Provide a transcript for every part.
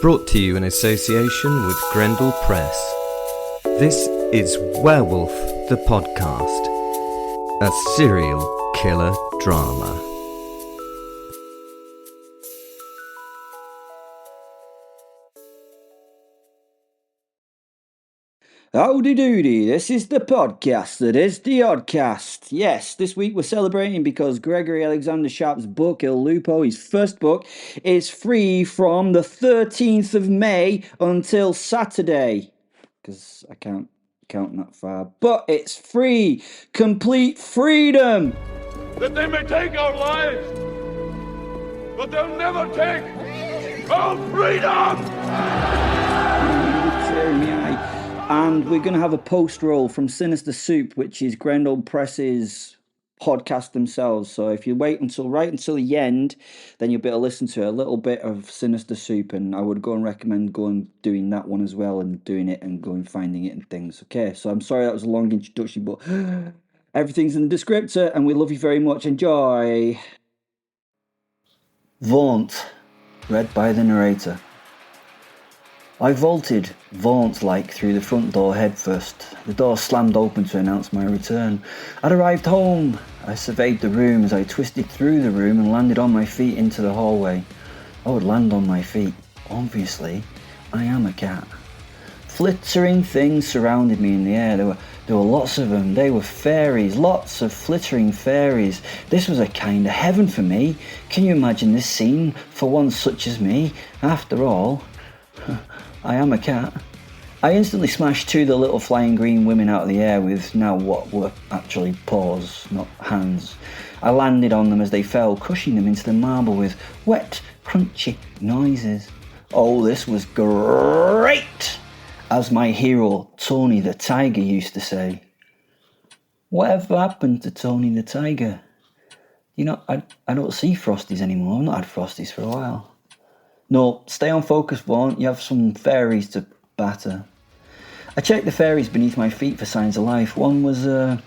Brought to you in association with Grendel Press. This is Werewolf the Podcast, a serial killer drama. Howdy doody, this is the podcast that is the Oddcast. Yes, this week we're celebrating because Gregory Alexander Sharp's book, Il Lupo, his first book, is free from the 13th of May until Saturday. Because I can't count that far. But it's free. Complete freedom. That they may take our lives, but they'll never take our freedom! Tearing me eye. And we're going to have a post-roll from Sinister Soup, which is Grendel Press's podcast themselves. So if you wait until the end, then you'll be able to listen to a little bit of Sinister Soup. And I would go and recommend going doing that one as well and doing it and going finding it and things. Okay, so I'm sorry that was a long introduction, but everything's in the descriptor and we love you very much. Enjoy. Vaunt, read by the narrator. I vaulted, vaunt-like, through the front door headfirst. The door slammed open to announce my return. I'd arrived home. I surveyed the room as I twisted through the room and landed on my feet into the hallway. I would land on my feet. Obviously, I am a cat. Flittering things surrounded me in the air. There were lots of them. They were fairies, lots of flittering fairies. This was a kind of heaven for me. Can you imagine this scene for one such as me? After all, I am a cat. I instantly smashed two of the little flying green women out of the air with now what were actually paws, not hands. I landed on them as they fell, crushing them into the marble with wet, crunchy noises. Oh, this was great! As my hero, Tony the Tiger, used to say. Whatever happened to Tony the Tiger? You know, I don't see Frosties anymore. I've not had Frosties for a while. No, stay on focus, Vaughn. You have some fairies to batter. I checked the fairies beneath my feet for signs of life. One was a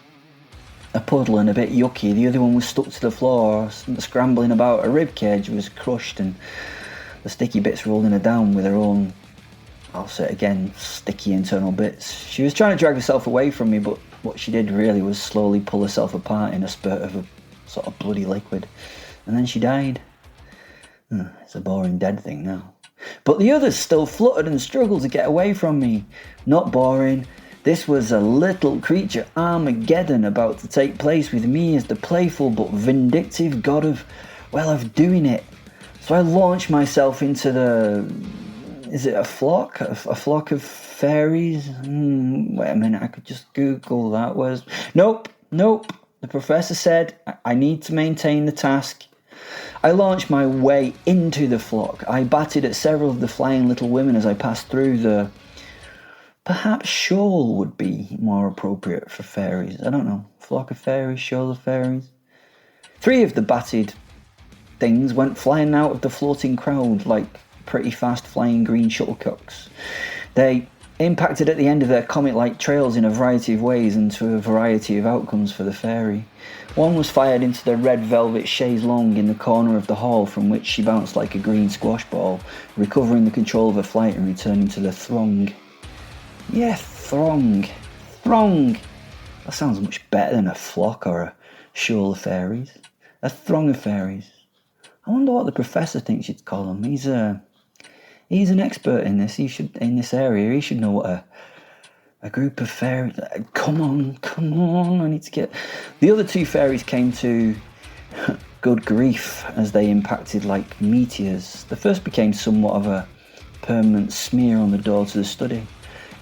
puddle and a bit yucky. The other one was stuck to the floor, scrambling about. Her ribcage was crushed and the sticky bits rolling her down with her own, I'll say it again, sticky internal bits. She was trying to drag herself away from me, but what she did really was slowly pull herself apart in a spurt of a sort of bloody liquid. And then she died. It's a boring dead thing now. But the others still fluttered and struggled to get away from me. Not boring. This was a little creature Armageddon about to take place with me as the playful but vindictive god of doing it. So I launched myself into is it a flock? A flock of fairies? Wait a minute, I could just Google that. Nope. The professor said I need to maintain the task. I launched my way into the flock. I batted at several of the flying little women as I passed through perhaps shoal would be more appropriate for fairies. I don't know. Flock of fairies, shoal of fairies. 3 of the batted things went flying out of the floating crowd like pretty fast flying green shuttlecocks. They impacted at the end of their comet-like trails in a variety of ways and to a variety of outcomes for the fairy. One was fired into the red velvet chaise longue in the corner of the hall, from which she bounced like a green squash ball, recovering the control of her flight and returning to the throng. Yeah, throng. That sounds much better than a flock or a shoal of fairies. A throng of fairies. I wonder what the professor thinks you'd call them. He's an expert in this. In this area. He should know what a group of fairies. Come on. I need to get. The other 2 fairies came to good grief as they impacted like meteors. The first became somewhat of a permanent smear on the door to the study.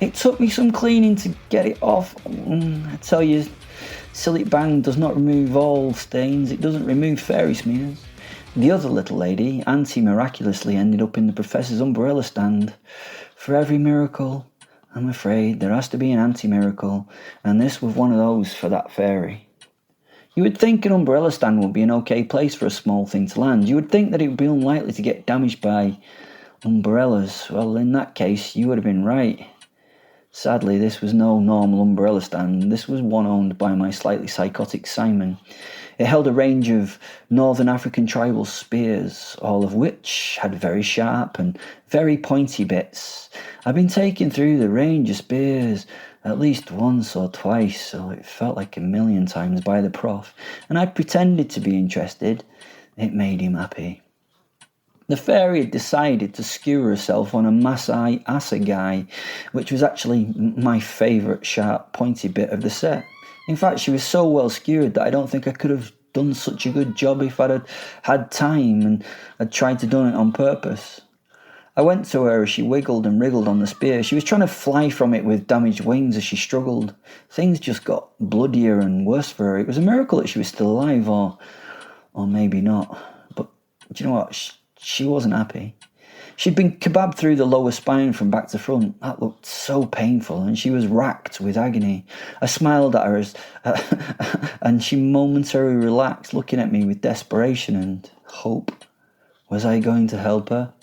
It took me some cleaning to get it off. I tell you, Silly Bang does not remove all stains. It doesn't remove fairy smears. The other little lady, Auntie, miraculously ended up in the professor's umbrella stand. For every miracle, I'm afraid, there has to be an anti-miracle, and this was one of those for that fairy. You would think an umbrella stand would be an okay place for a small thing to land. You would think that it would be unlikely to get damaged by umbrellas. Well, in that case, you would have been right. Sadly, this was no normal umbrella stand. This was one owned by my slightly psychotic Simon. It held a range of Northern African tribal spears, all of which had very sharp and very pointy bits. I've been taken through the range of spears at least once or twice, so it felt like a million times by the prof, and I pretended to be interested. It made him happy. The fairy had decided to skewer herself on a Maasai assegai, which was actually my favourite sharp pointy bit of the set. In fact, she was so well skewered that I don't think I could have done such a good job if I'd had time and had tried to do it on purpose. I went to her as she wiggled and wriggled on the spear. She was trying to fly from it with damaged wings as she struggled. Things just got bloodier and worse for her. It was a miracle that she was still alive, or maybe not. But do you know what? She wasn't happy. She'd been kebabbed through the lower spine from back to front. That looked so painful, and she was racked with agony. I smiled at her and she momentarily relaxed, looking at me with desperation and hope. Was I going to help her?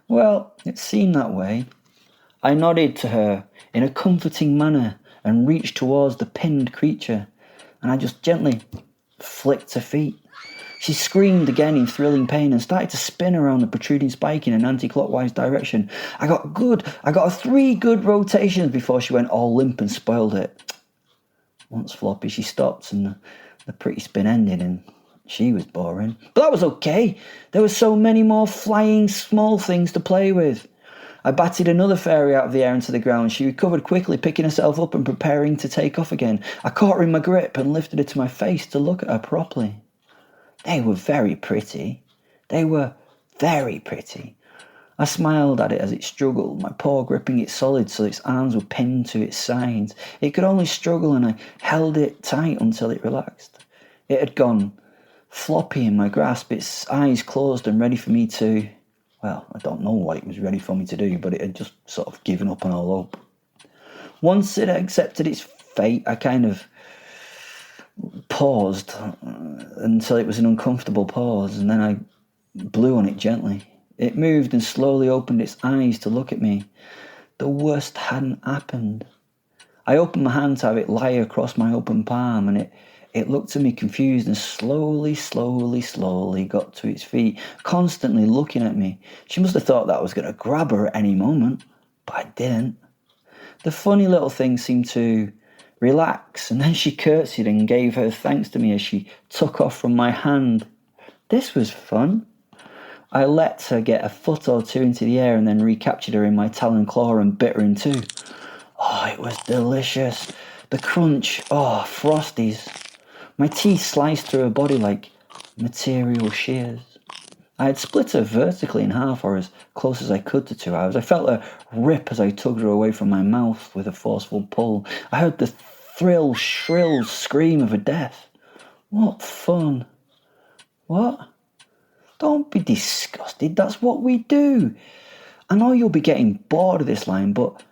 Well, it seemed that way. I nodded to her in a comforting manner and reached towards the pinned creature, and I just gently flicked her feet. She screamed again in thrilling pain and started to spin around the protruding spike in an anti-clockwise direction. I got 3 good rotations before she went all limp and spoiled it. Once floppy, she stopped and the pretty spin ended, and she was boring. But that was okay. There were so many more flying small things to play with. I batted another fairy out of the air into the ground. She recovered quickly, picking herself up and preparing to take off again. I caught her in my grip and lifted her to my face to look at her properly. They were very pretty. They were very pretty. I smiled at it as it struggled, my paw gripping it solid so its arms were pinned to its sides. It could only struggle, and I held it tight until it relaxed. It had gone floppy in my grasp, its eyes closed and ready for me to... Well, I don't know what it was ready for me to do, but it had just sort of given up on all hope. Once it accepted its fate, I kind of paused until it was an uncomfortable pause, and then I blew on it gently. It moved and slowly opened its eyes to look at me. The worst hadn't happened. I opened my hand to have it lie across my open palm, and it looked at me confused and slowly got to its feet, constantly looking at me. She must have thought that I was going to grab her at any moment, but I didn't. The funny little thing seemed to relax, and then she curtsied and gave her thanks to me as she took off from my hand. This was fun. I let her get a foot or two into the air and then recaptured her in my talon claw and bit her in two. Oh, it was delicious. The crunch, frosties. My teeth sliced through her body like material shears. I had split her vertically in half, or as close as I could to 2 hours. I felt her rip as I tugged her away from my mouth with a forceful pull. I heard the shrill scream of her death. What fun. What? Don't be disgusted, that's what we do. I know you'll be getting bored of this line, but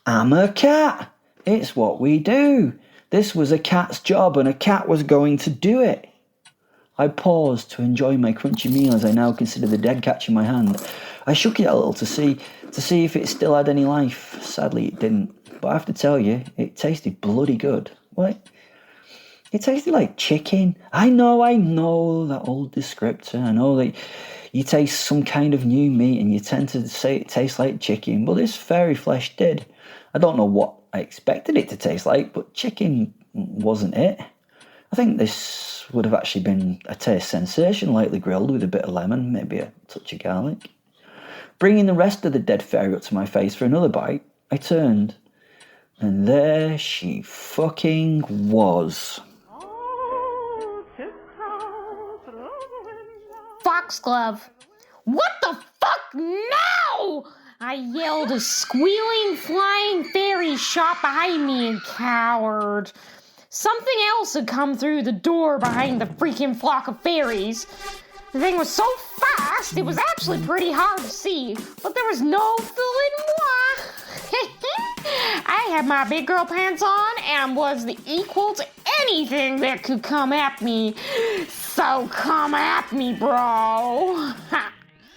I'm a cat. It's what we do. This was a cat's job, and a cat was going to do it. I paused to enjoy my crunchy meal as I now considered the dead catch in my hand. I shook it a little to see if it still had any life. Sadly, it didn't. But I have to tell you, it tasted bloody good. What? It tasted like chicken. I know, that old descriptor. I know that you taste some kind of new meat and you tend to say it tastes like chicken, but this fairy flesh did. I don't know what I expected it to taste like, but chicken wasn't it. I think this would have actually been a taste sensation, lightly grilled with a bit of lemon, maybe a touch of garlic. Bringing the rest of the dead fairy up to my face for another bite, I turned, and there she fucking was. Foxglove. What the fuck now? I yelled as squealing flying fairies shot behind me and cowered. Something else had come through the door behind the freaking flock of fairies. The thing was so fast, it was actually pretty hard to see, but there was no fooling moi. I had my big girl pants on and was the equal to anything that could come at me. So come at me, bro.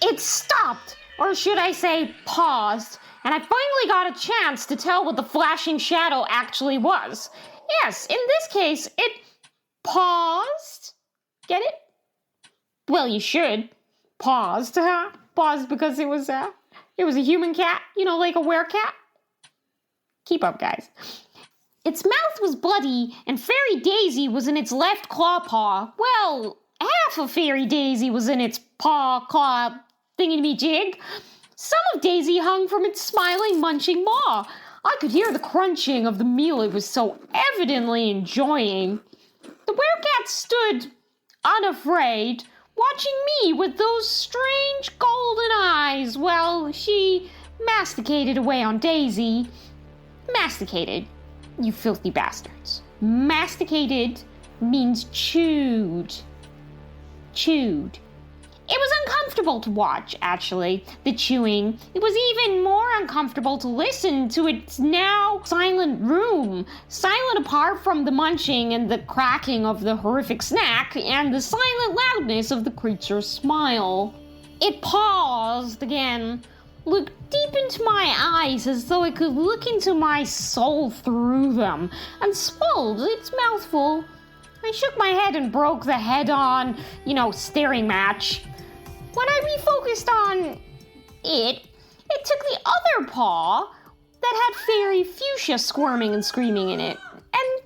It stopped, or should I say paused, and I finally got a chance to tell what the flashing shadow actually was. Yes, in this case, it paused. Get it? Well, you should. Paused. Paused because it was a human cat, like a werecat. Keep up, guys. Its mouth was bloody, and Fairy Daisy was in its left paw. Well, half of Fairy Daisy was in its claw thingy-me-jig. Some of Daisy hung from its smiling, munching maw. I could hear the crunching of the meal it was so evidently enjoying. The werecat stood, unafraid, watching me with those strange golden eyes while she masticated away on Daisy. Masticated, you filthy bastards. Masticated means chewed. Chewed. It was uncomfortable to watch, actually, the chewing. It was even more uncomfortable to listen to its now silent room. Silent apart from the munching and the cracking of the horrific snack and the silent loudness of the creature's smile. It paused again, looked deep into my eyes as though it could look into my soul through them, and swallowed its mouthful. I shook my head and broke the head-on, staring match. When I refocused on it took the other paw that had Fairy Fuchsia squirming and screaming in it. And,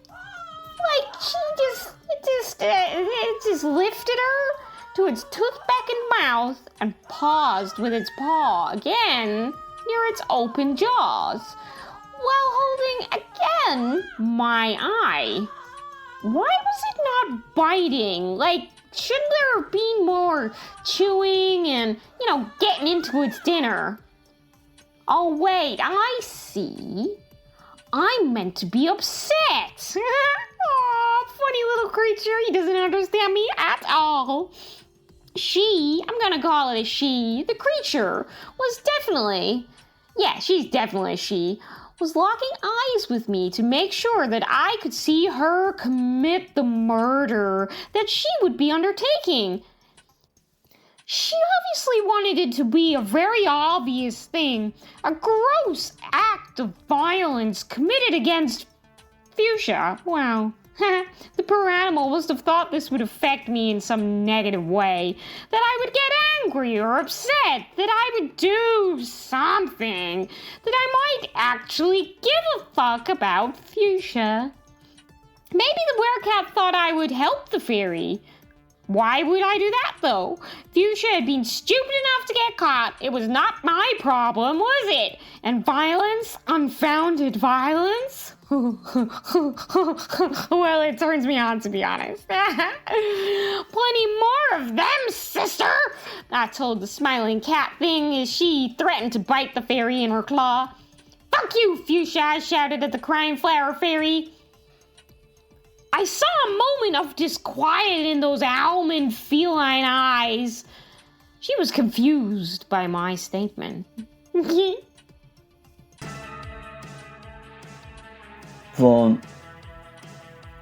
it just lifted her to its tooth-beckoned mouth and paused with its paw again near its open jaws, while holding again my eye. Why was it not biting? Shouldn't there have been more chewing and, getting into its dinner? Oh, wait, I see. I'm meant to be upset. Oh, funny little creature. He doesn't understand me at all. I'm gonna call it a she, the creature, was definitely, she's definitely a she, was locking eyes with me to make sure that I could see her commit the murder that she would be undertaking. She obviously wanted it to be a very obvious thing, a gross act of violence committed against Fuchsia. Wow. The poor animal must have thought this would affect me in some negative way, that I would get angry or upset, that I would do something, that I might actually give a fuck about Fuchsia. Maybe the werecat thought I would help the fairy. Why would I do that, though? Fuchsia had been stupid enough to get caught. It was not my problem, was it? And violence, unfounded violence? Well, it turns me on, to be honest. Plenty more of them, sister, I told the smiling cat thing as she threatened to bite the fairy in her claw. Fuck you, Fuchsia, I shouted at the crying flower fairy. I saw a moment of disquiet in those almond feline eyes. She was confused by my statement. Vaughn,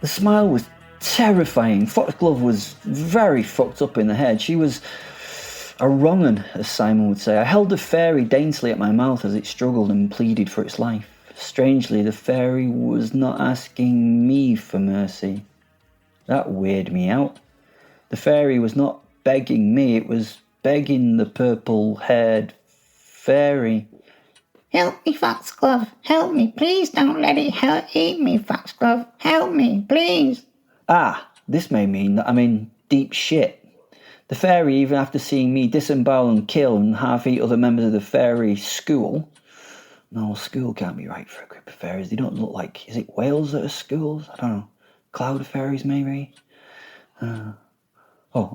the smile was terrifying. Foxglove was very fucked up in the head. She was a wrong'un, as Simon would say. I held the fairy daintily at my mouth as it struggled and pleaded for its life. Strangely, the fairy was not asking me for mercy. That weirded me out. The fairy was not begging me, it was begging the purple-haired fairy. Help me, Foxglove. Help me. Please don't let it eat me, Foxglove. Help me, please. Ah, this may mean that I'm in deep shit. The fairy, even after seeing me disembowel and kill and half-eat other members of the fairy school... No, school can't be right for a group of fairies. They don't look like... Is it whales that are schools? I don't know. Cloud of fairies, maybe?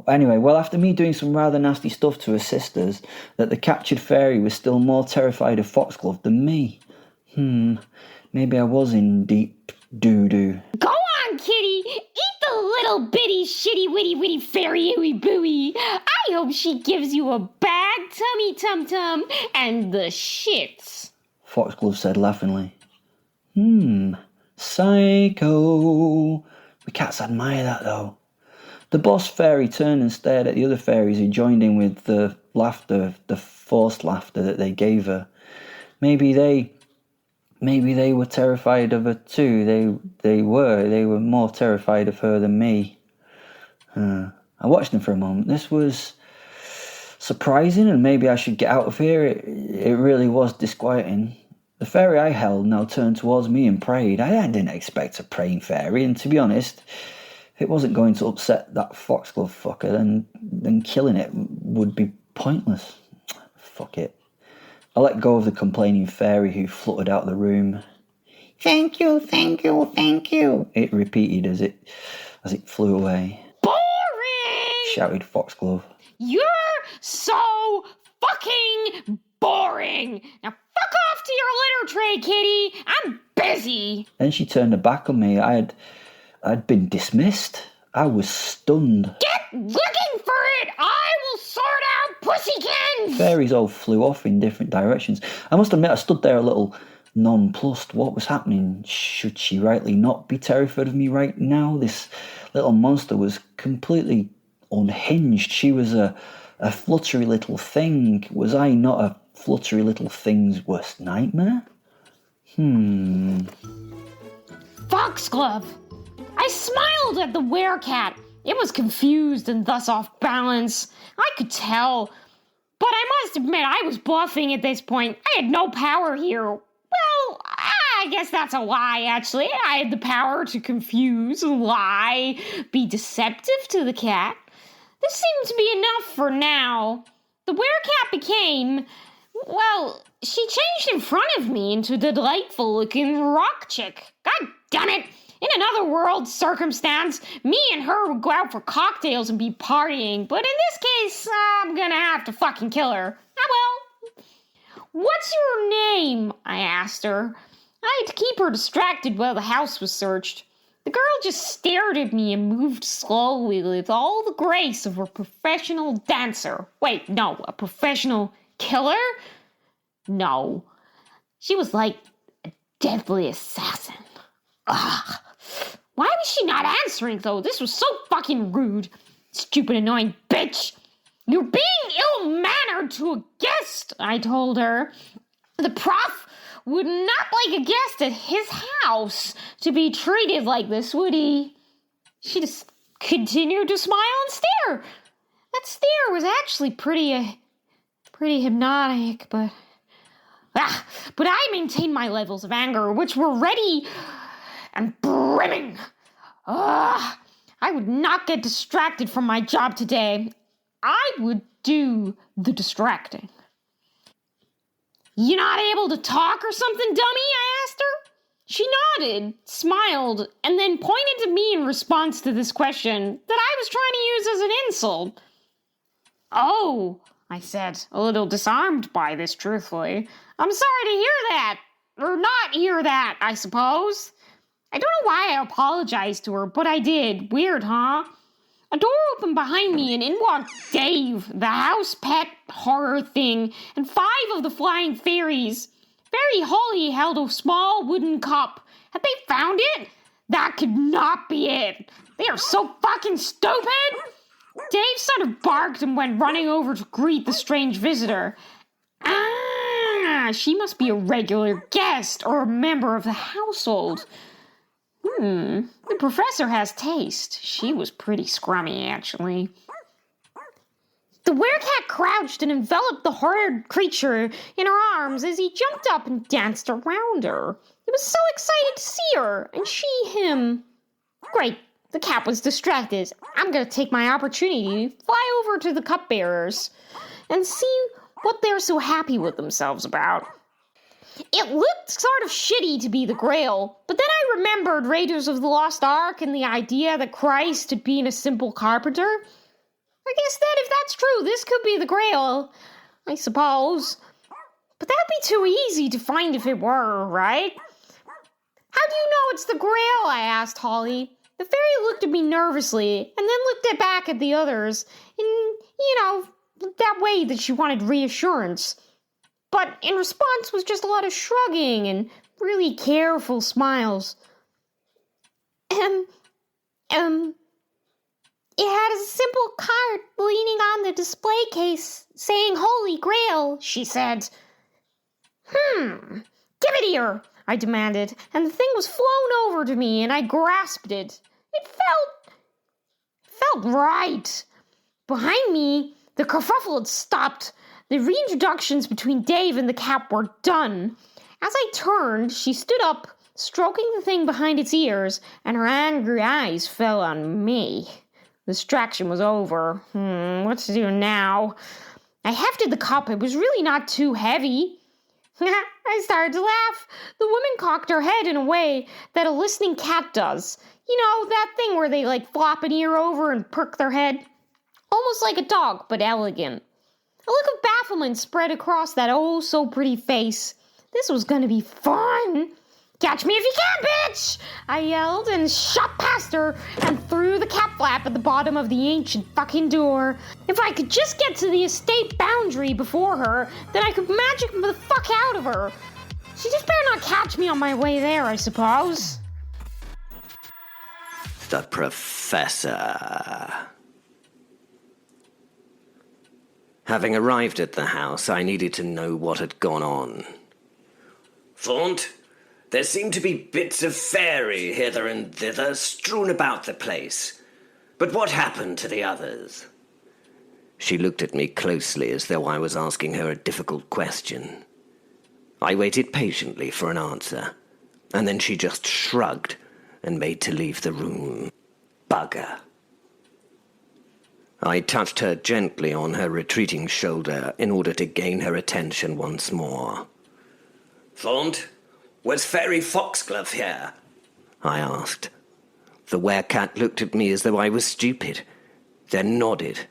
Anyway, well, after me doing some rather nasty stuff to her sisters, that the captured fairy was still more terrified of Foxglove than me. Maybe I was in deep doo-doo. Go on, kitty! Eat the little bitty shitty witty fairy ooey booey! I hope she gives you a bag tummy tum-tum and the shits. Foxglove said laughingly. Psycho. We cats admire that, though. The boss fairy turned and stared at the other fairies who joined in with the laughter, the forced laughter that they gave her. Maybe they were terrified of her too. They were more terrified of her than me. I watched them for a moment. This was surprising, and maybe I should get out of here. It really was disquieting. The fairy I held now turned towards me and prayed. I didn't expect a praying fairy, and to be honest, if it wasn't going to upset that Foxglove fucker, then killing it would be pointless. Fuck it. I let go of the complaining fairy who fluttered out of the room. Thank you, thank you, thank you. It repeated as it flew away. Boring! Shouted Foxglove. You're so fucking boring! Now fuck off to your litter tray, kitty! I'm busy! Then she turned her back on me. I'd been dismissed. I was stunned. Get looking for it! I will sort out pussykins! Fairies all flew off in different directions. I must admit I stood there a little nonplussed. What was happening? Should she rightly not be terrified of me right now? This little monster was completely unhinged. She was a fluttery little thing. Was I not a fluttery little thing's worst nightmare? Foxglove! I smiled at the Werecat. It was confused and thus off balance. I could tell. But I must admit, I was bluffing at this point. I had no power here. Well, I guess that's a lie, actually. I had the power to confuse, lie, be deceptive to the cat. This seemed to be enough for now. The Werecat became... well, she changed in front of me into a delightful-looking rock chick. God damn it! In another world circumstance, me and her would go out for cocktails and be partying, but in this case, I'm gonna have to fucking kill her. I will. What's your name? I asked her. I had to keep her distracted while the house was searched. The girl just stared at me and moved slowly with all the grace of a professional dancer. Wait, no, a professional killer? No. She was like a deadly assassin. Ugh. Why was she not answering, though? This was so fucking rude. Stupid, annoying bitch. You're being ill-mannered to a guest, I told her. The prof would not like a guest at his house to be treated like this, would he? She just continued to smile and stare. That stare was actually pretty hypnotic, but I maintained my levels of anger, which were ready and brimming. I would not get distracted from my job today. I would do the distracting. You not able to talk or something, dummy? I asked her. She nodded, smiled, and then pointed to me in response to this question that I was trying to use as an insult. Oh, I said, a little disarmed by this, truthfully. I'm sorry to hear that. Or not hear that, I suppose. I don't know why I apologized to her, but I did. Weird, huh? A door opened behind me, and in walked Dave, the house pet horror thing, and 5 of the flying fairies. Fairy Holly held a small wooden cup. Had they found it? That could not be it. They are so fucking stupid! Dave sort of barked and went running over to greet the strange visitor. She must be a regular guest or a member of the household. The professor has taste. She was pretty scrummy, actually. The Werecat crouched and enveloped the horrid creature in her arms as he jumped up and danced around her. He was so excited to see her, and she him. Great, the cat was distracted. I'm going to take my opportunity to fly over to the cupbearers and see what they're so happy with themselves about. It looked sort of shitty to be the Grail, but then I remembered Raiders of the Lost Ark and the idea that Christ had been a simple carpenter. I guess that if that's true, this could be the Grail, I suppose. But that'd be too easy to find if it were, right? How do you know it's the Grail? I asked Holly. The fairy looked at me nervously and then looked back at the others in, that way that she wanted reassurance. But in response was just a lot of shrugging and really careful smiles. It had a simple card leaning on the display case saying Holy Grail, she said. Give it here, I demanded, and the thing was flown over to me, and I grasped it. It felt right. Behind me, the kerfuffle had stopped. The reintroductions between Dave and the cat were done. As I turned, she stood up, stroking the thing behind its ears, and her angry eyes fell on me. The distraction was over. What to do now? I hefted the cup. It was really not too heavy. I started to laugh. The woman cocked her head in a way that a listening cat does. You know, that thing where they flop an ear over and perk their head? Almost like a dog, but elegant. A look of bafflement spread across that oh-so-pretty face. This was gonna be fun. Catch me if you can, bitch! I yelled and shot past her and threw the cat flap at the bottom of the ancient fucking door. If I could just get to the estate boundary before her, then I could magic the fuck out of her. She just better not catch me on my way there, I suppose. The Professor. Having arrived at the house, I needed to know what had gone on. Faunt, there seem to be bits of fairy hither and thither strewn about the place. But what happened to the others? She looked at me closely as though I was asking her a difficult question. I waited patiently for an answer, and then she just shrugged and made to leave the room. Bugger. I touched her gently on her retreating shoulder in order to gain her attention once more. Faunt, was Fairy Foxglove here? I asked. The Werecat looked at me as though I was stupid, then nodded,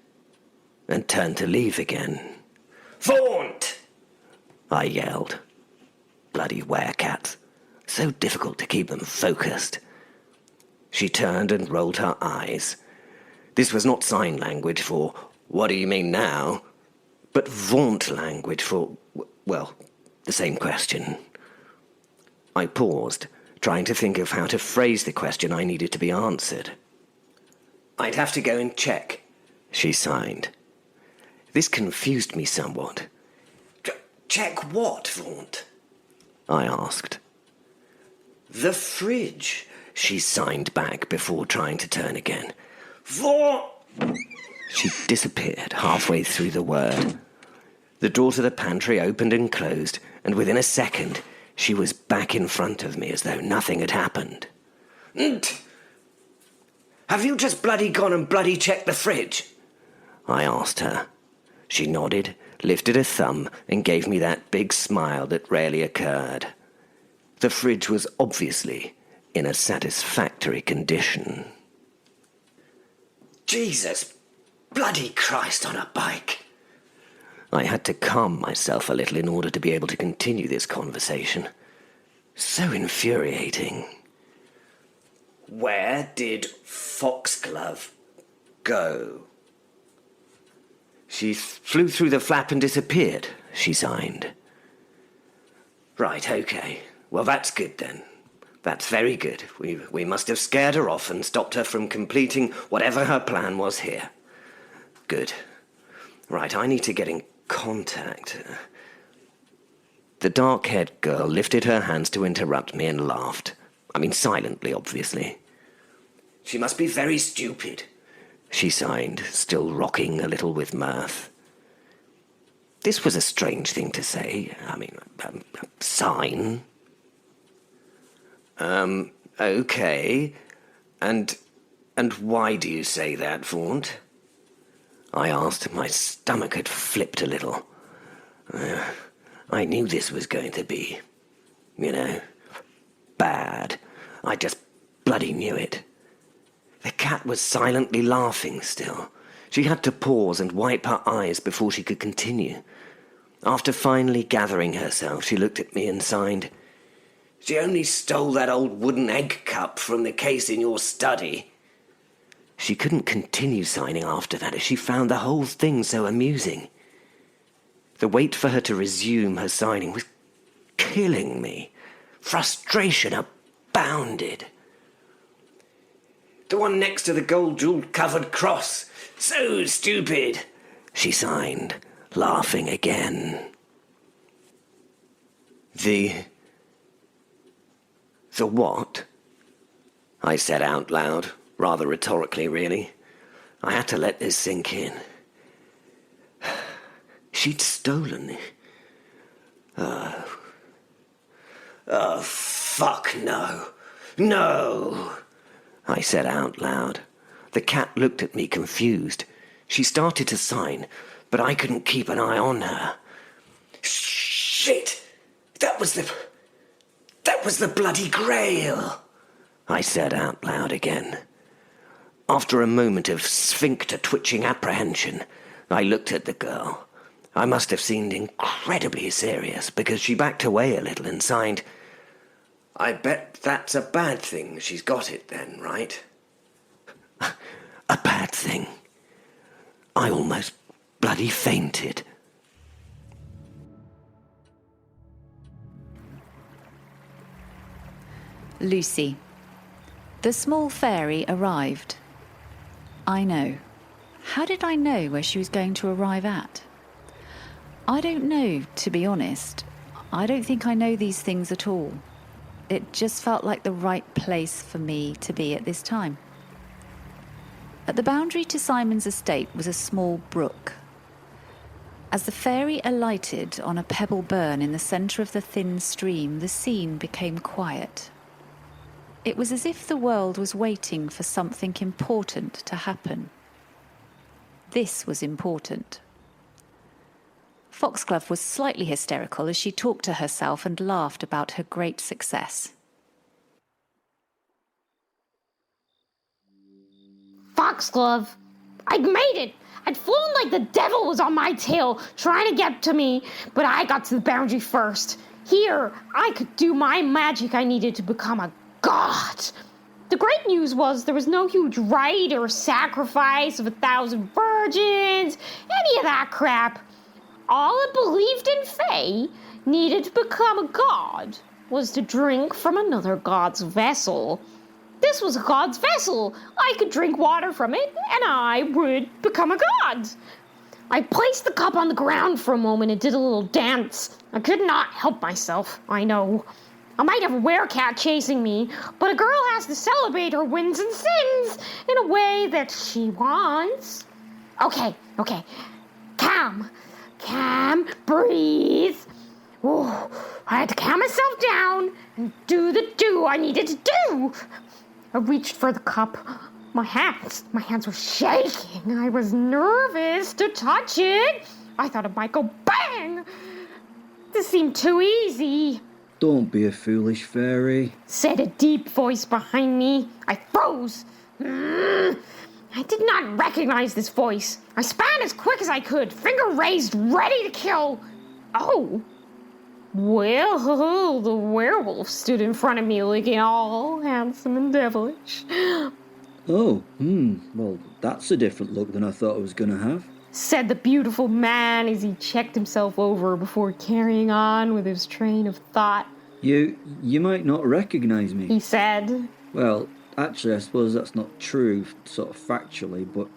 and turned to leave again. Faunt! I yelled. Bloody Werecats. So difficult to keep them focused. She turned and rolled her eyes. This was not sign language for, "What do you mean now?" but vaunt language for, well, the same question. I paused, trying to think of how to phrase the question I needed to be answered. "I'd have to go and check," she signed. This confused me somewhat. Check what, Faunt? I asked. "The fridge," she signed back before trying to turn again. "Faunt!" She disappeared halfway through the word. The door to the pantry opened and closed, and within a second, she was back in front of me as though nothing had happened. Have you just bloody gone and bloody checked the fridge? I asked her. She nodded, lifted a thumb, and gave me that big smile that rarely occurred. The fridge was obviously in a satisfactory condition. Jesus bloody Christ on a bike. I had to calm myself a little in order to be able to continue this conversation. So infuriating. Where did Foxglove go? She flew through the flap and disappeared, she signed. Right, okay. Well, that's good then. That's very good. We must have scared her off and stopped her from completing whatever her plan was here. Good. Right, I need to get in contact. The dark-haired girl lifted her hands to interrupt me and laughed. I mean, silently, obviously. She must be very stupid, she signed, still rocking a little with mirth. This was a strange thing to say. I mean, sign. Okay. And why do you say that, Faunt? I asked. My stomach had flipped a little. I knew this was going to be, bad. I just bloody knew it. The cat was silently laughing still. She had to pause and wipe her eyes before she could continue. After finally gathering herself, she looked at me and signed. She only stole that old wooden egg cup from the case in your study. She couldn't continue signing after that as she found the whole thing so amusing. The wait for her to resume her signing was killing me. Frustration abounded. The one next to the gold jewel-covered cross. So stupid, she signed, laughing again. The what? I said out loud, rather rhetorically, really. I had to let this sink in. She'd stolen it. Oh, fuck no. No! I said out loud. The cat looked at me confused. She started to sign, but I couldn't keep an eye on her. Shit! That was the bloody Grail! I said out loud again. After a moment of sphincter-twitching apprehension, I looked at the girl. I must have seemed incredibly serious, because she backed away a little and signed, I bet that's a bad thing she's got it then, right? A bad thing? I almost bloody fainted. Lucy. The small fairy arrived. I know. How did I know where she was going to arrive at? I don't know, to be honest. I don't think I know these things at all. It just felt like the right place for me to be at this time. At the boundary to Simon's estate was a small brook. As the fairy alighted on a pebble burn in the centre of the thin stream, the scene became quiet. It was as if the world was waiting for something important to happen. This was important. Foxglove was slightly hysterical as she talked to herself and laughed about her great success. Foxglove, I'd made it. I'd flown like the devil was on my tail, trying to get to me, but I got to the boundary first. Here, I could do my magic I needed to become a god. The great news was there was no huge rite or sacrifice of 1,000 virgins, any of that crap. All I believed in Fae needed to become a god was to drink from another god's vessel. This was a god's vessel. I could drink water from it, and I would become a god. I placed the cup on the ground for a moment and did a little dance. I could not help myself, I know. I might have a werecat chasing me, but a girl has to celebrate her wins and sins in a way that she wants. Okay. Calm, breathe. Ooh, I had to calm myself down and do the do I needed to do. I reached for the cup. My hands were shaking. I was nervous to touch it. I thought it might go bang. This seemed too easy. Don't be a foolish fairy, said a deep voice behind me. I froze. I did not recognize this voice. I span as quick as I could, finger raised, ready to kill. Oh. Well, the werewolf stood in front of me looking all handsome and devilish. Oh, well, that's a different look than I thought I was going to have, said the beautiful man as he checked himself over before carrying on with his train of thought. You might not recognize me, he said. Well, actually, I suppose that's not true, sort of factually, but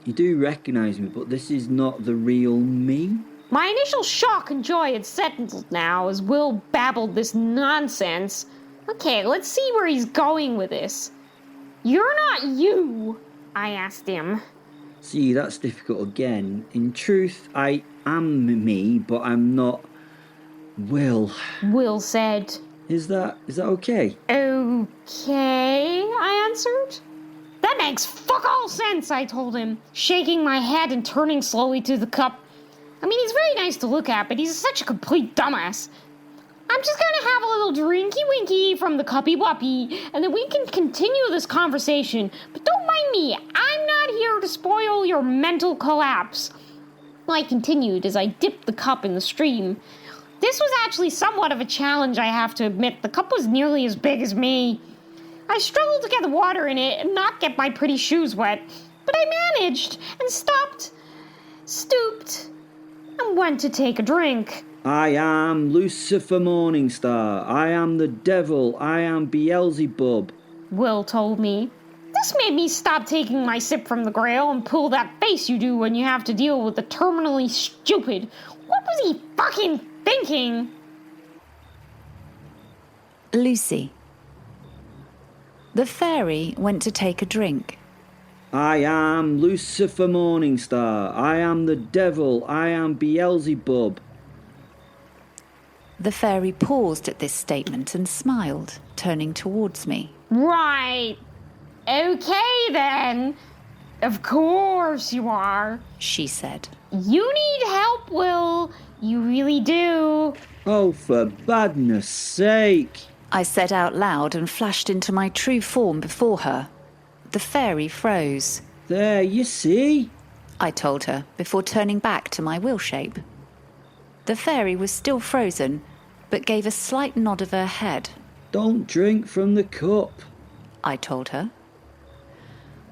you do recognize me, but this is not the real me. My initial shock and joy had settled now as Will babbled this nonsense. Okay, let's see where he's going with this. You're not you, I asked him. See, that's difficult again. In truth, I am me, but I'm not Will. Will said. Is that okay? Okay, I answered. That makes fuck all sense, I told him, shaking my head and turning slowly to the cup. I mean, he's very nice to look at, but he's such a complete dumbass. I'm just gonna have a little drinky-winky from the cuppy-wuppy, and then we can continue this conversation. But don't mind me, I'm not here to spoil your mental collapse. I continued as I dipped the cup in the stream. This was actually somewhat of a challenge, I have to admit. The cup was nearly as big as me. I struggled to get the water in it and not get my pretty shoes wet, but I managed and stooped, and went to take a drink. I am Lucifer Morningstar. I am the devil. I am Beelzebub, Will told me. This made me stop taking my sip from the Grail and pull that face you do when you have to deal with the terminally stupid. What was he fucking thinking? Lucy. The fairy went to take a drink. I am Lucifer Morningstar. I am the devil. I am Beelzebub. The fairy paused at this statement and smiled, turning towards me. Right. Okay, then. Of course you are. She said. You need help, Will. You really do. Oh, for badness sake. I said out loud and flashed into my true form before her. The fairy froze. There, you see? I told her before turning back to my will shape. The fairy was still frozen, but gave a slight nod of her head. Don't drink from the cup, I told her.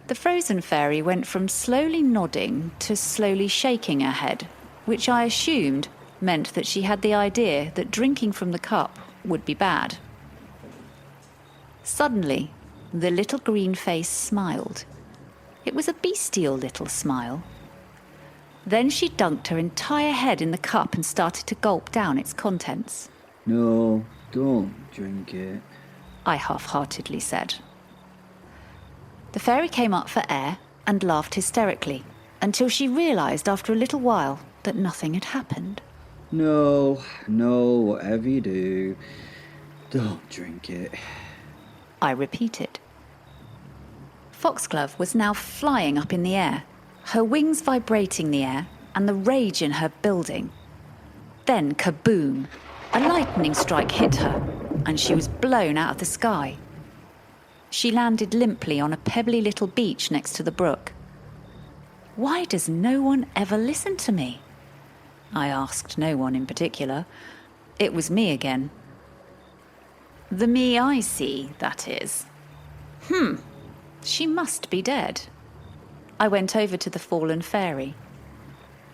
The frozen fairy went from slowly nodding to slowly shaking her head, which I assumed meant that she had the idea that drinking from the cup would be bad. Suddenly, the little green face smiled. It was a bestial little smile. Then she dunked her entire head in the cup and started to gulp down its contents. No, don't drink it, I half-heartedly said. The fairy came up for air and laughed hysterically until she realised after a little while that nothing had happened. No, whatever you do, don't drink it. I repeated. Foxglove was now flying up in the air, her wings vibrating the air and the rage in her building. Then kaboom! A lightning strike hit her and she was blown out of the sky. She landed limply on a pebbly little beach next to the brook. Why does no one ever listen to me? I asked no one in particular. It was me again. The me I see, that is. She must be dead. I went over to the fallen fairy.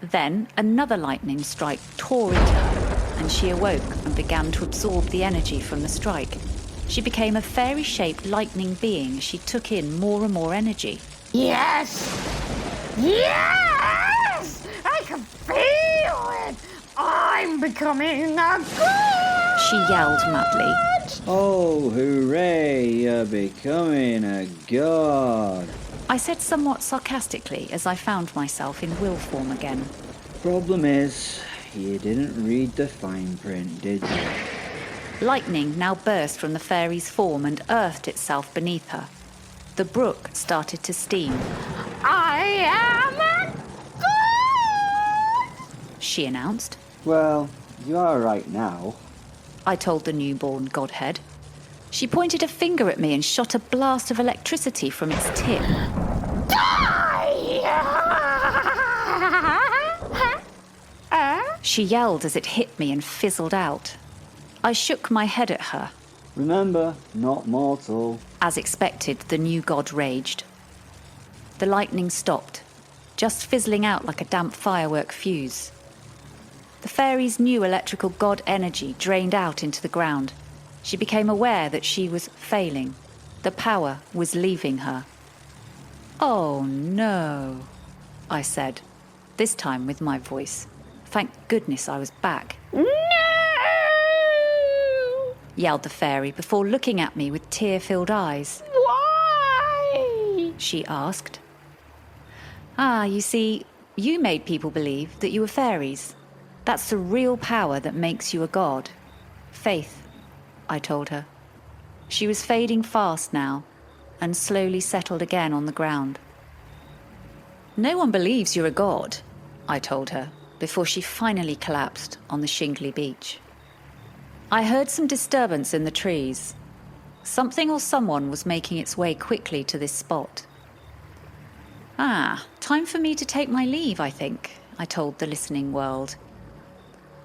Then another lightning strike tore into her, and she awoke and began to absorb the energy from the strike. She became a fairy-shaped lightning being as she took in more and more energy. Yes! Yes! I can feel it! I'm becoming a god! She yelled madly. Oh, hooray, you're becoming a god. I said somewhat sarcastically as I found myself in will form again. Problem is, you didn't read the fine print, did you? Lightning now burst from the fairy's form and earthed itself beneath her. The brook started to steam. I am a god! She announced. Well, you are right now. I told the newborn godhead. She pointed a finger at me and shot a blast of electricity from its tip. She yelled as it hit me and fizzled out. I shook my head at her. Remember, not mortal. As expected, the new god raged. The lightning stopped, just fizzling out like a damp firework fuse. The fairy's new electrical god energy drained out into the ground. She became aware that she was failing. The power was leaving her. "Oh no," I said, this time with my voice. Thank goodness I was back. No! Yelled the fairy before looking at me with tear-filled eyes. Why? She asked. You see, you made people believe that you were fairies. That's the real power that makes you a god. Faith, I told her. She was fading fast now and slowly settled again on the ground. No one believes you're a god, I told her, before she finally collapsed on the shingly beach. I heard some disturbance in the trees. Something or someone was making its way quickly to this spot. Time for me to take my leave, I think, I told the listening world.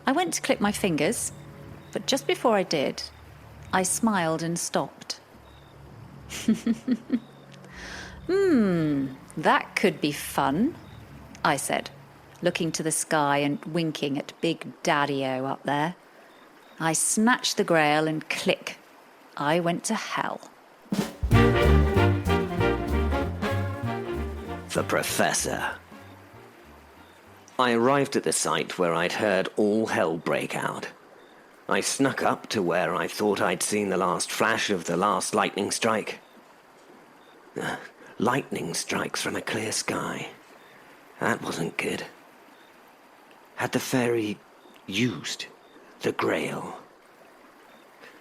I went to clip my fingers, but just before I did, I smiled and stopped. That could be fun, I said, looking to the sky and winking at Big Daddy-O up there. I snatched the Grail and click, I went to hell. The Professor. I arrived at the site where I'd heard all hell break out. I snuck up to where I thought I'd seen the last flash of the last lightning strike. Lightning strikes from a clear sky. That wasn't good. Had the fairy used the Grail?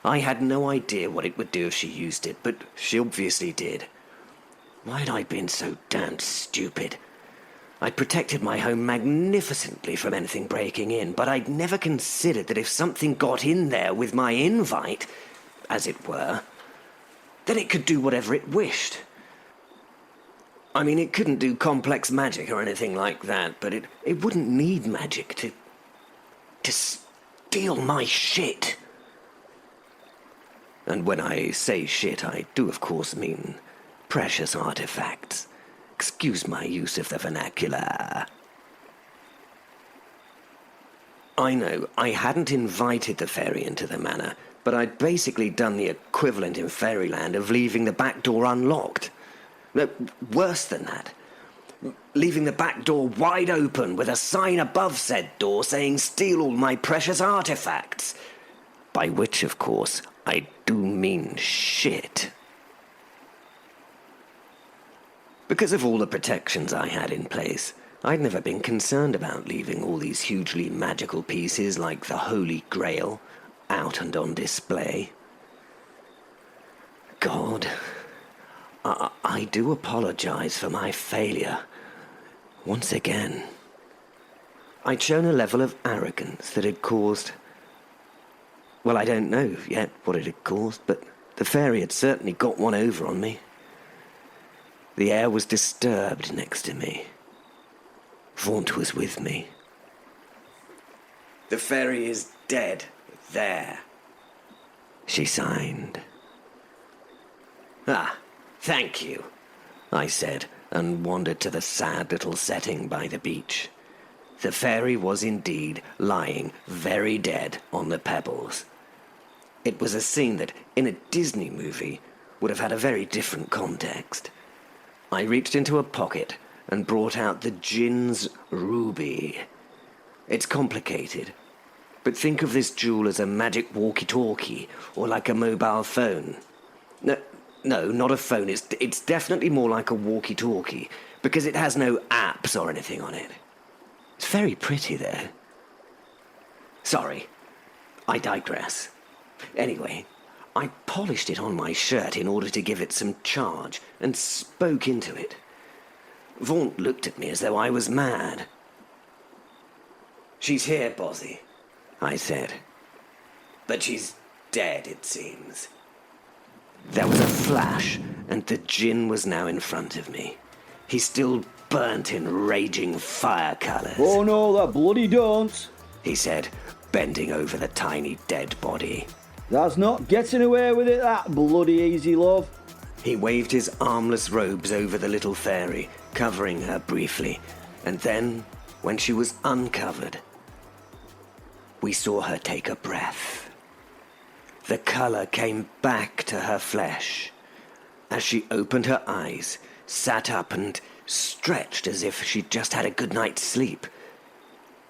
I had no idea what it would do if she used it, but she obviously did. Why had I been so damned stupid? I'd protected my home magnificently from anything breaking in, but I'd never considered that if something got in there with my invite, as it were, then it could do whatever it wished. I mean, it couldn't do complex magic or anything like that, but it wouldn't need magic to steal my shit. And when I say shit, I do of course mean precious artefacts. Excuse my use of the vernacular. I know, I hadn't invited the fairy into the manor, but I'd basically done the equivalent in Fairyland of leaving the back door unlocked. No, worse than that. Leaving the back door wide open with a sign above said door saying, "Steal all my precious artefacts." By which, of course, I do mean shit. Because of all the protections I had in place, I'd never been concerned about leaving all these hugely magical pieces like the Holy Grail out and on display. God, I do apologize for my failure. Once again. I'd shown a level of arrogance that had caused... Well, I don't know yet what it had caused, but the fairy had certainly got one over on me. The air was disturbed next to me. Vaunt was with me. "The fairy is dead there," she signed. "Ah, thank you," I said, and wandered to the sad little setting by the beach. The fairy was indeed lying very dead on the pebbles. It was a scene that, in a Disney movie, would have had a very different context. I reached into a pocket and brought out the Djinn's ruby. It's complicated, but think of this jewel as a magic walkie-talkie or like a mobile phone. No, not a phone. It's definitely more like a walkie-talkie because it has no apps or anything on it. It's very pretty, though. Sorry, I digress. Anyway, I polished it on my shirt in order to give it some charge and spoke into it. Vaunt looked at me as though I was mad. "She's here, Bozzy," I said. "But she's dead, it seems." There was a flash, and the Djinn was now in front of me. He still burnt in raging fire colours. "Oh no, that bloody don't," he said, bending over the tiny dead body. "That's not getting away with it, that bloody easy, love." He waved his armless robes over the little fairy, covering her briefly, and then, when she was uncovered, we saw her take a breath. The colour came back to her flesh. As she opened her eyes, sat up and stretched as if she'd just had a good night's sleep,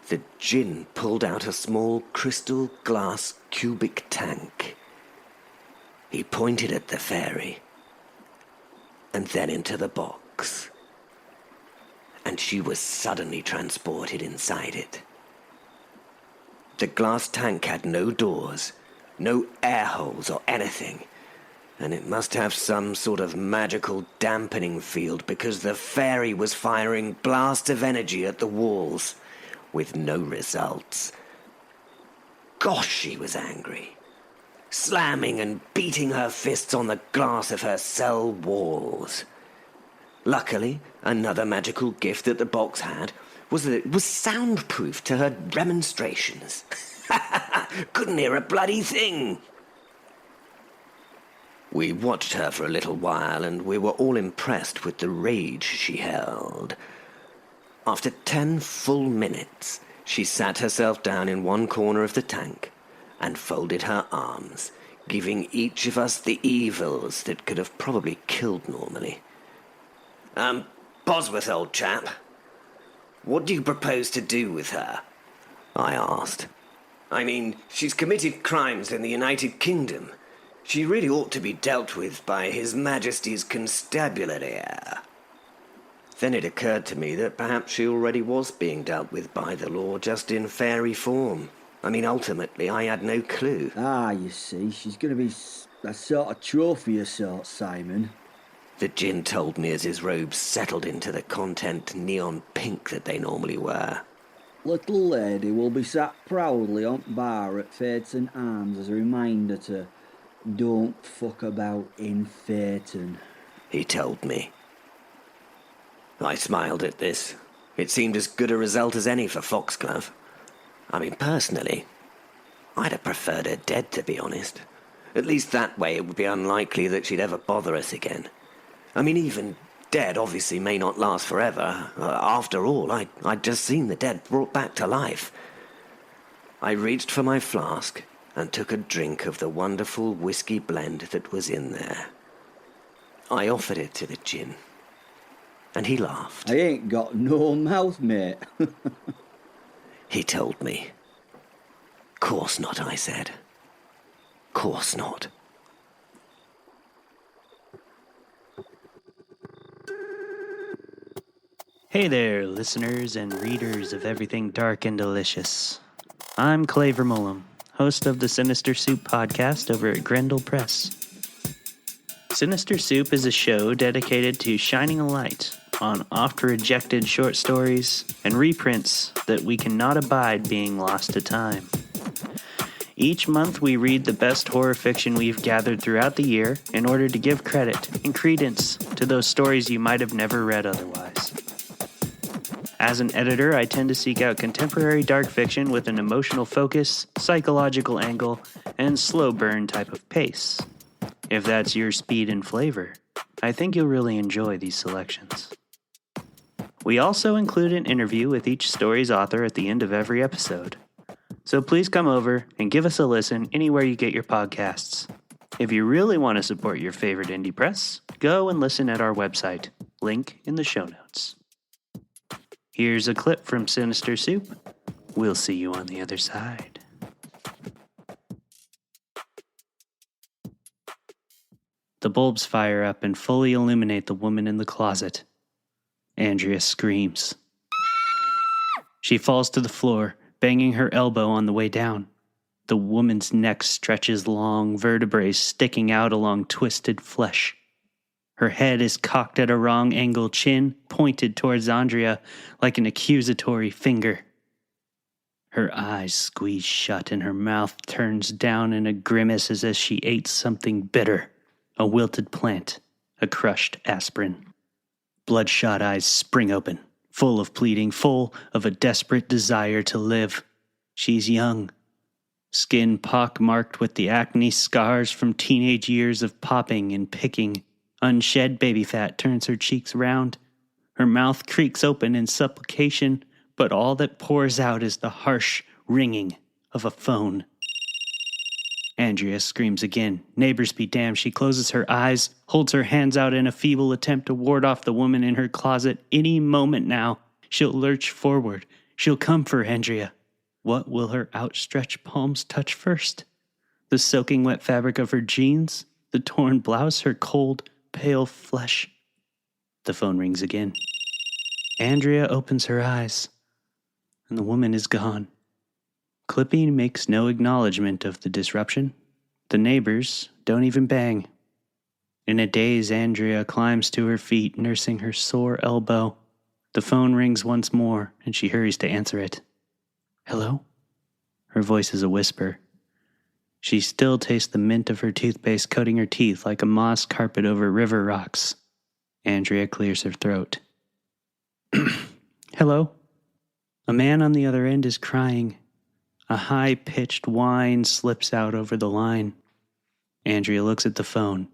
the Djinn pulled out a small crystal glass cubic tank. He pointed at the fairy, and then into the box, and she was suddenly transported inside it. The glass tank had no doors, no air holes or anything, and it must have some sort of magical dampening field because the fairy was firing blasts of energy at the walls, with no results. Gosh, she was angry, slamming and beating her fists on the glass of her cell walls. Luckily, another magical gift that the box had was that it was soundproof to her remonstrations. Couldn't hear a bloody thing. We watched her for a little while, and we were all impressed with the rage she held. After 10 full minutes, she sat herself down in one corner of the tank and folded her arms, giving each of us the evils that could have probably killed normally. Bosworth, old chap, what do you propose to do with her?" I asked. I mean, she's committed crimes in the United Kingdom. She really ought to be dealt with by His Majesty's Constabulary. Then it occurred to me that perhaps she already was being dealt with by the law, just in fairy form. I mean, ultimately, I had no clue. You see, she's going to be a sort of trophy of sorts, Simon. The djinn told me as his robes settled into the content neon pink that they normally wear. Little lady will be sat proudly on bar at Phaeton Arms as a reminder to don't fuck about in Phaeton, he told me. I smiled at this. It seemed as good a result as any for Foxglove. I mean, personally, I'd have preferred her dead, to be honest. At least that way it would be unlikely that she'd ever bother us again. I mean, even dead obviously may not last forever. After all, I'd just seen the dead brought back to life. I reached for my flask and took a drink of the wonderful whiskey blend that was in there. I offered it to the djinn, and he laughed. I ain't got no mouth, mate. He told me. Course not, I said. Course not. Hey there, listeners and readers of everything dark and delicious. I'm Clay Vermolum, host of the Sinister Soup podcast over at Grendel Press. Sinister Soup is a show dedicated to shining a light on oft-rejected short stories and reprints that we cannot abide being lost to time. Each month we read the best horror fiction we've gathered throughout the year in order to give credit and credence to those stories you might have never read otherwise. As an editor, I tend to seek out contemporary dark fiction with an emotional focus, psychological angle, and slow burn type of pace. If that's your speed and flavor, I think you'll really enjoy these selections. We also include an interview with each story's author at the end of every episode. So please come over and give us a listen anywhere you get your podcasts. If you really want to support your favorite indie press, go and listen at our website. Link in the show notes. Here's a clip from Sinister Soup. We'll see you on the other side. The bulbs fire up and fully illuminate the woman in the closet. Andrea screams. She falls to the floor, banging her elbow on the way down. The woman's neck stretches long, vertebrae sticking out along twisted flesh. Her head is cocked at a wrong angle, chin pointed towards Andrea like an accusatory finger. Her eyes squeeze shut and her mouth turns down in a grimace as if she ate something bitter, a wilted plant, a crushed aspirin. Bloodshot eyes spring open, full of pleading, full of a desperate desire to live. She's young. Skin pock-marked with the acne scars from teenage years of popping and picking. Unshed baby fat turns her cheeks round. Her mouth creaks open in supplication, but all that pours out is the harsh ringing of a phone. Andrea screams again. Neighbors be damned. She closes her eyes, holds her hands out in a feeble attempt to ward off the woman in her closet. Any moment now, she'll lurch forward. She'll come for Andrea. What will her outstretched palms touch first? The soaking wet fabric of her jeans? The torn blouse? Her cold, pale flesh? The phone rings again. Andrea opens her eyes, and the woman is gone. Clippy makes no acknowledgement of the disruption. The neighbors don't even bang. In a daze, Andrea climbs to her feet, nursing her sore elbow. The phone rings once more, and she hurries to answer it. Hello? Her voice is a whisper. She still tastes the mint of her toothpaste coating her teeth like a moss carpet over river rocks. Andrea clears her throat. Hello? A man on the other end is crying. A high-pitched whine slips out over the line. Andrea looks at the phone.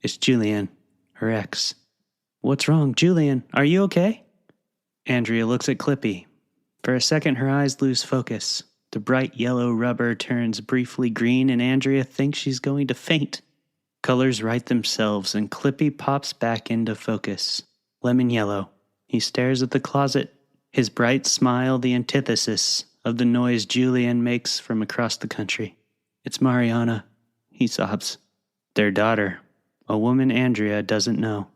It's Julianne, her ex. What's wrong, Julianne? Are you okay? Andrea looks at Clippy. For a second, her eyes lose focus. The bright yellow rubber turns briefly green, and Andrea thinks she's going to faint. Colors right themselves, and Clippy pops back into focus. Lemon yellow. He stares at the closet, his bright smile the antithesis of the noise Julian makes from across the country. It's Mariana, he sobs. Their daughter, a woman Andrea doesn't know.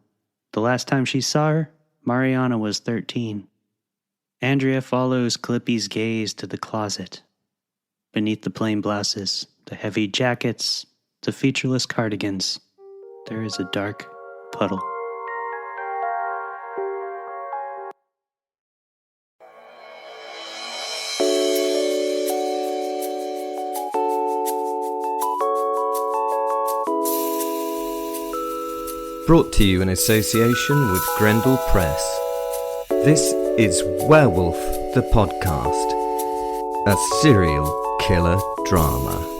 The last time she saw her, Mariana was 13. Andrea follows Clippy's gaze to the closet. Beneath the plain blouses, the heavy jackets, the featureless cardigans, there is a dark puddle. Brought to you in association with Grendel Press. This is Werewolf the Podcast, a serial killer drama.